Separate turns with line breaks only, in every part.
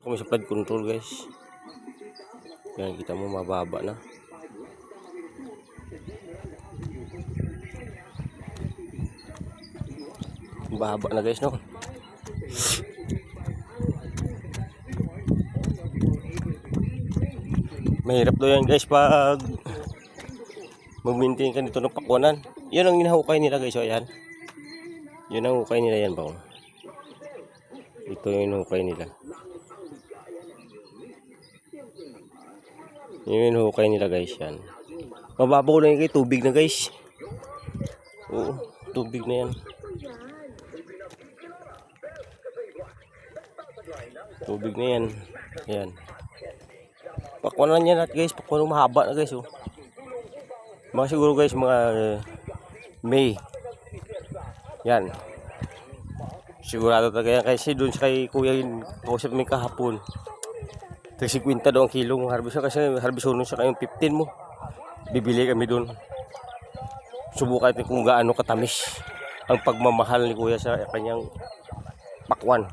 Kami sa flood control guys. Yan, kita mo mababa na. Mababa na guys, no? Mahirap daw yan guys pag mag-maintain ka dito ng pakwanan. Yan ang hinahukay nila guys. O yan. Yun ang hukay nila yan ba? Ito yung hinahukay nila. Yun yung hukay nila guys yan. Mababaw na yun guys. Tubig na guys. Oo. Tubig na yan. Tubig na yan. Yan. Pakwanan yan natin guys. Pakwanan mahaba na guys. Oh. Mga siguro guys mga May. Yan. Sigurado talaga yan. Kasi doon sa kay kuya yung kausap may kahapon. 50 daw ang kilong harvest. Kasi harvest nun siya kayong 15 mo. Bibili kami doon. Subukan natin kung gaano katamis ang pagmamahal ni kuya sa kanyang pakwan.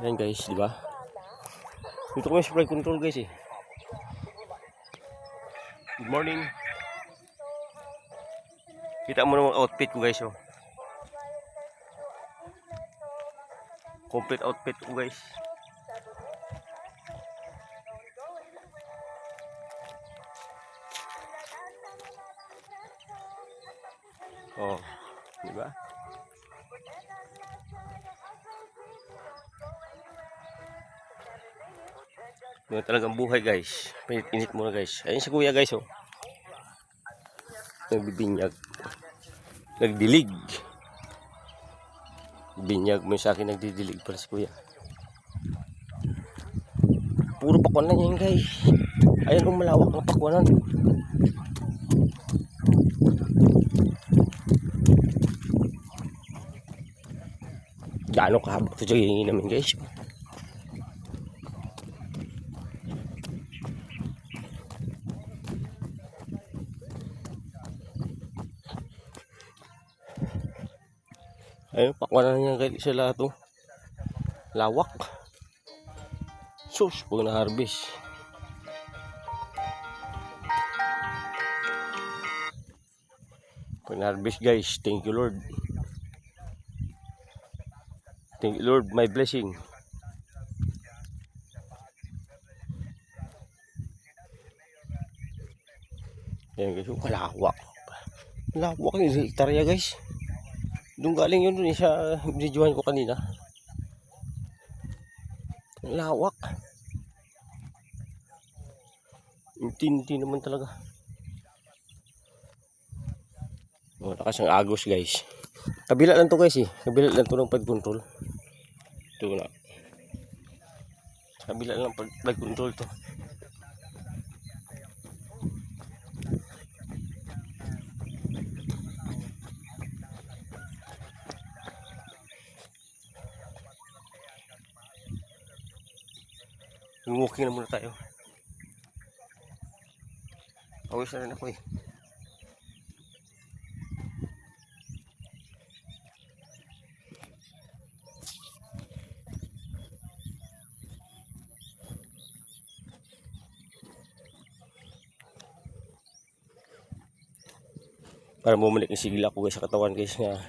Ayan guys, di ba? Dito kami sa flood control guys eh. Good morning. Kita mo naman outfit ko guys oh. Complete outfit ko guys. Oh, di ba? Yung talagang buhay guys. Init muna guys. Ayun si kuya guys oh. Nagbibinyag. Nagdilig. Binyag mo sa akin nagdidilig pala si kuya. Puro pakwanan yan guys. Ayun kung malawak ng pakwanan. Gaano kahaba ito dyan namin guys. Ayun, pakwanan niya guys sa lahat oh. Lawak. Sus, pag na-harvest. Pag na-harvest guys, thank you Lord. Thank you Lord, my blessing. Ayan guys, kalawak. Lawak yung hektarya guys. Doon galing yun dun sa videohan ko kanina. Lawak. Tinti naman talaga. Oh, lakas ang agos guys. Kabila lang to guys eh. Kabila lang to ng flood control. Ito na. Kabila lang flood control to. Walking na muna tayo. Pawis na rin ako eh. Para bumalik yung sigla ko guys sa katawan guys nga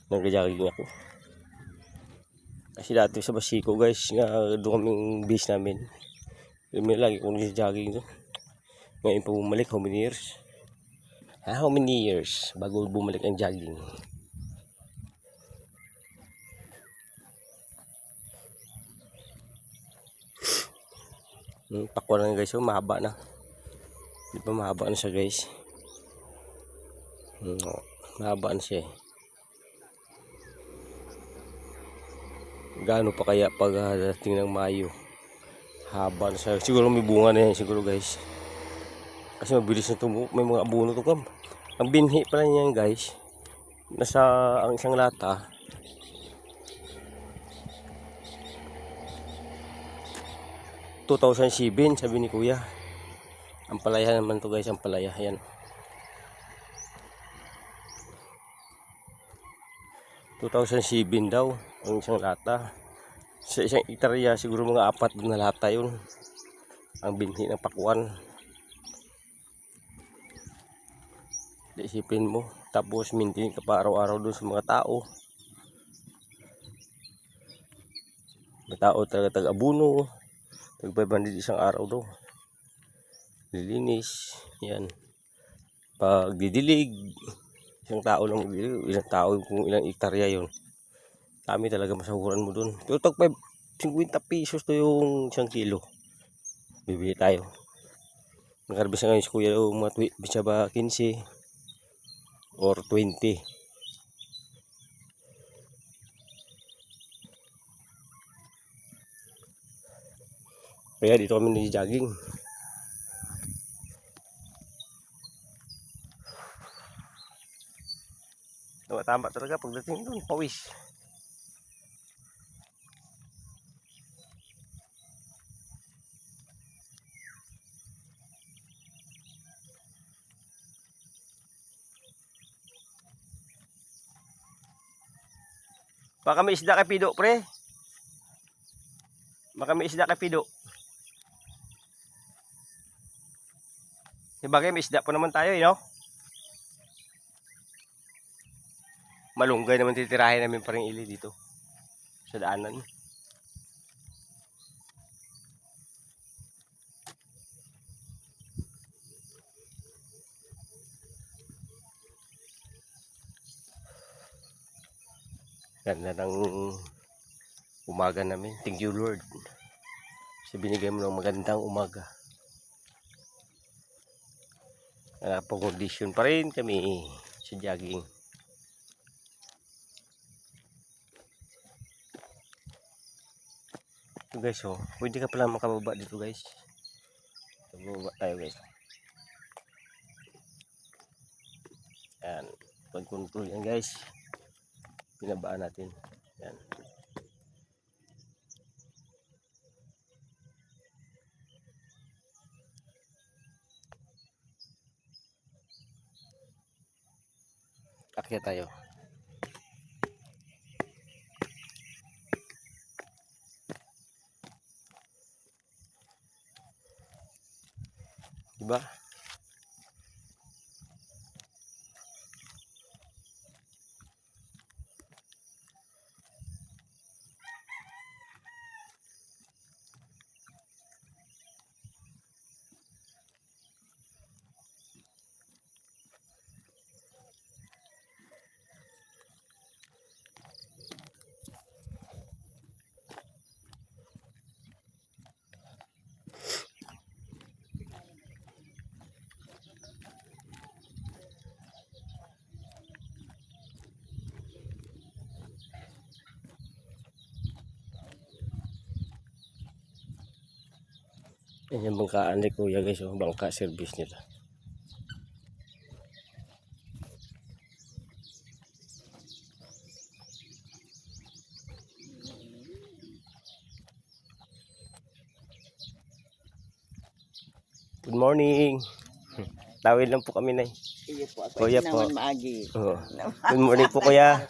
nag-jogging ako. Kasi dati sa Basico guys nga doon kaming base namin. May lagi kong nag-jogging doon. Ngayon pa bumalik, how many years? How many years bago bumalik ang jogging? Pakwan na guys, oh, mahaba na. Di ba mahaba na siya guys? Mahaba na siya eh. Gaano pa kaya pag dating ng Mayo? Haba na siya. Siguro may bunga na yan siguro guys. Kasi mabilis na tumubo. May mga abono to kam. Ang binhi pala niyan guys. Nasa ang isang lata. 2007 sabi ni kuya. Ang palaya naman to guys. Ang palaya. Yan. 2,007 daw ang isang lata. Sa isang hektarya siguro mga 4 na lata yun ang binhi ng pakwan. Isipin mo, tapos maintain ka pa araw-araw doon sa mga tao. May tao talaga tag-abuno, tag-500 isang araw daw. Lilinis, yan. Pag didilig, isang tao lang magdidilig, ilang tao kung ilang hektarya yun. Kami talaga masahuran mo dun. Pero tag 50 pesos to yung 1 kilo. Bibili tayo. Nakarbisa ngayon si kuya mga bisa ba 15 or 20. Kaya dito kami nag-jogging. Tama talaga pagdating doon, pawis. Baka may isda kay Pido, pre. Baka may isda kay Pido. Sabagay, may isda pa naman tayo, no? Malunggay naman titirahin namin pa rin ili dito sa daanan. Ganda ng umaga namin. Thank you Lord. Kasi binigay mo ng magandang umaga. Nakapag-condition pa rin kami sa jogging. Ito guys, oh, pwede ka pala makababa dito guys. Bababa tayo guys. Yan, pag-control yan guys. Pinabaan natin. Yan. Akyat tayo. Diba? Yan yung bangkaan ni kuya guys, oh, bangka service nila. Good morning. Tawid lang po kami na. Kuya po.
Maagi.
Oh. Good morning po kuya.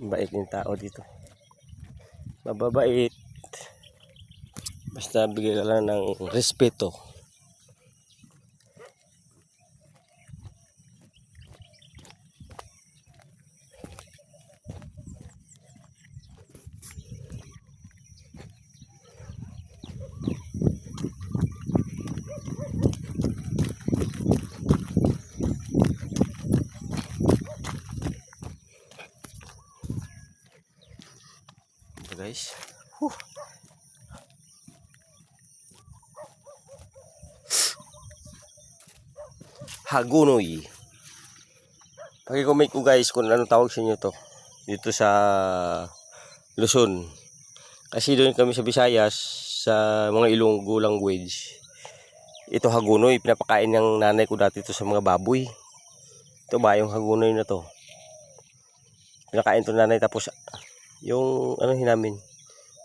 Bait yung tao dito. Mababait. Basta bigay ka lang ng respeto. guys. Huh. Hagunoy. Paki-comment ko guys kung anong tawag sa inyo to. Dito sa Luzon. Kasi doon kami sa Visayas, sa mga Ilonggo language. Ito hagunoy, pinapakain ng nanay ko dati ito sa mga baboy. Ito ba yung hagunoy na to? Pinakain to nanay tapos yung ano namin,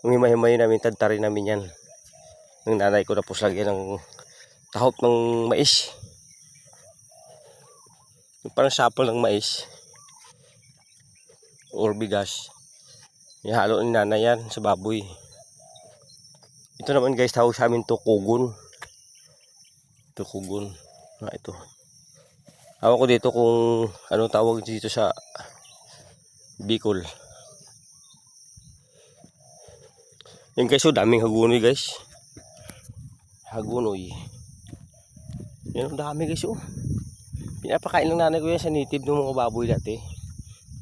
yung himay-himay namin, tadtarin namin yan. Ng nanay ko tapos lagyan ng tahop ng mais. Yung parang sapol ng mais or bigas. Ihalo ni nanay yan sa baboy. Ito naman guys, tawag sa amin to kugon. Ito kugon. Ito. Awan ko dito kung anong tawag dito sa Bicol. Yan guys, so daming hagunoy guys. Hagunoy. Yan ang dami guys, oh. Pinapakain ng nanay ko yan sa native ng mga baboy dati.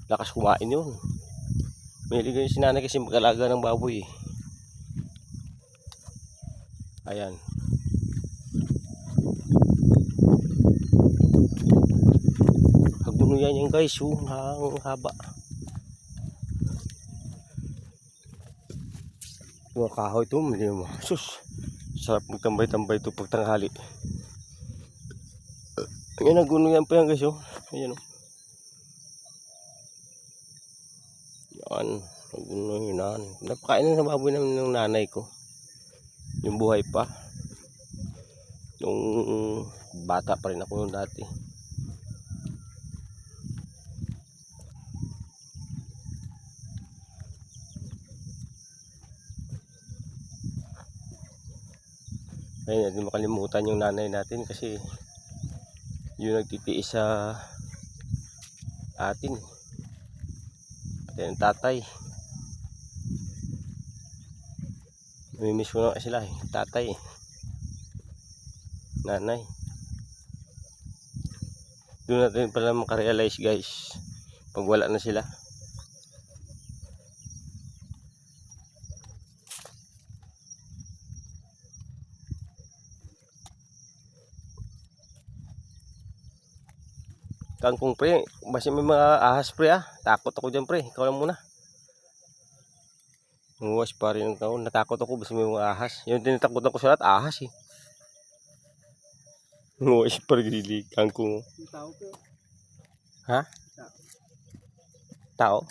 Lakas kumain yun. Mahilig yun si nanay kasi mag-alaga ng baboy eh. Ayan. Hagunoy yan guys, oh. Ang haba. Yung kahoy ito, sus. Sarap magtambay-tambay ito pag tanghali. Ayan, hagunoy yan pa yan guys, oh. Ayan, oh. Yan, hagunoy yan. Napakain na sa baboy namin ng nanay ko. Yung buhay pa. Yung bata pa rin ako nung dati. Ayun, hindi makalimutan yung nanay natin kasi yung nagtitiis sa atin. Pati ang tatay. Namimiss ko na sila eh. Tatay eh. Nanay. Doon natin pala makarealize guys. Pag wala na sila. Kangkong pre, basta may mga ahas pre ah. Takot ako dyan pre, ikaw lang muna. Nguwas pa rin ang taon, natakot ako basta may mga ahas. Yung tinatakutan ko sa lahat, ahas eh. Nguwas pa rin, kangkong. Ha? Tao?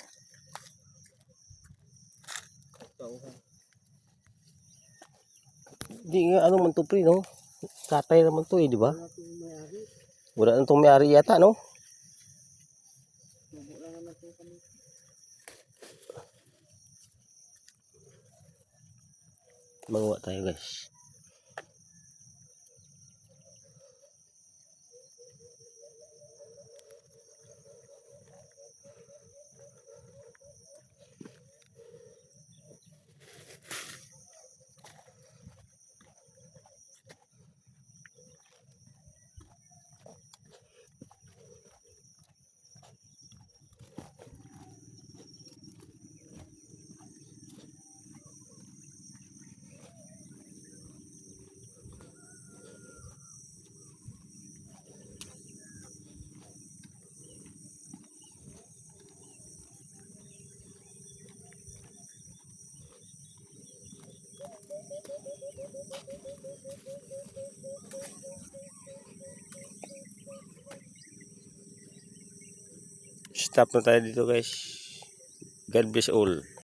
Di nga ano man to pre no? Katay naman to eh, di ba? Wala na itong may-ari yata no? Manguha tayo guys. Stop na tayo dito guys. God bless all.